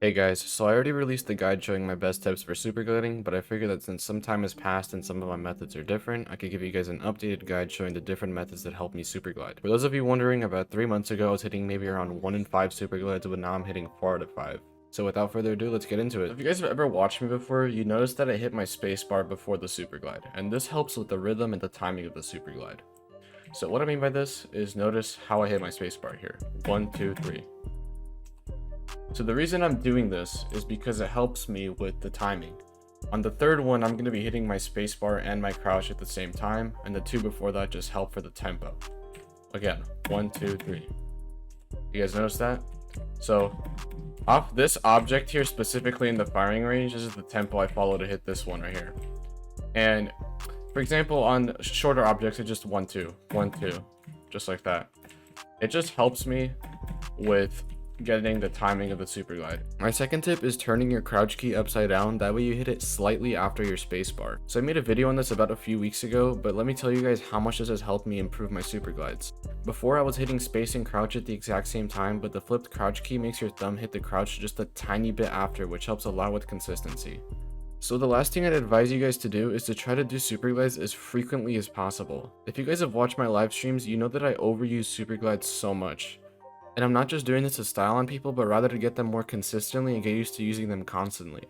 Hey guys, so I already released the guide showing my best tips for super gliding, but I figured that since some time has passed and some of my methods are different, I could give you guys an updated guide showing the different methods that help me super glide. For those of you wondering, about 3 months ago I was hitting maybe around 1 in 5 super glides, but now I'm hitting 4 out of 5. So without further ado, let's get into it. If you guys have ever watched me before, you notice that I hit my spacebar before the super glide, and this helps with the rhythm and the timing of the super glide. So what I mean by this is notice how I hit my spacebar here. 1, 2, 3. So the reason I'm doing this is because it helps me with the timing. On the third one, I'm going to be hitting my spacebar and my crouch at the same time, and the two before that just help for the tempo. Again, 1, 2, 3. You guys notice that? So off this object here, specifically in the firing range, this is the tempo I follow to hit this one right here. And for example, on shorter objects, it's just 1, 2, 1, 2, just like that. It just helps me with getting the timing of the super glide. My second tip is turning your crouch key upside down, that way you hit it slightly after your spacebar. So I made a video on this about a few weeks ago, but let me tell you guys how much this has helped me improve my super glides. Before I was hitting space and crouch at the exact same time, but the flipped crouch key makes your thumb hit the crouch just a tiny bit after, which helps a lot with consistency. So the last thing I'd advise you guys to do is to try to do super glides as frequently as possible. If you guys have watched my live streams, you know that I overuse super glides so much. And I'm not just doing this to style on people, but rather to get them more consistently and get used to using them constantly.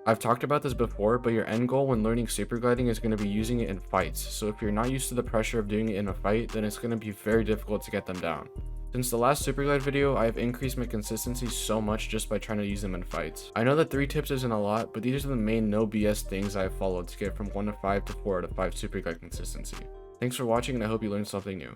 I've talked about this before, but your end goal when learning super gliding is going to be using it in fights, so if you're not used to the pressure of doing it in a fight, then it's going to be very difficult to get them down. Since the last super glide video, I have increased my consistency so much just by trying to use them in fights. I know that 3 tips isn't a lot, but these are the main no BS things I have followed to get from 1 to 5 to 4 out of 5 super glide consistency. Thanks for watching, and I hope you learned something new.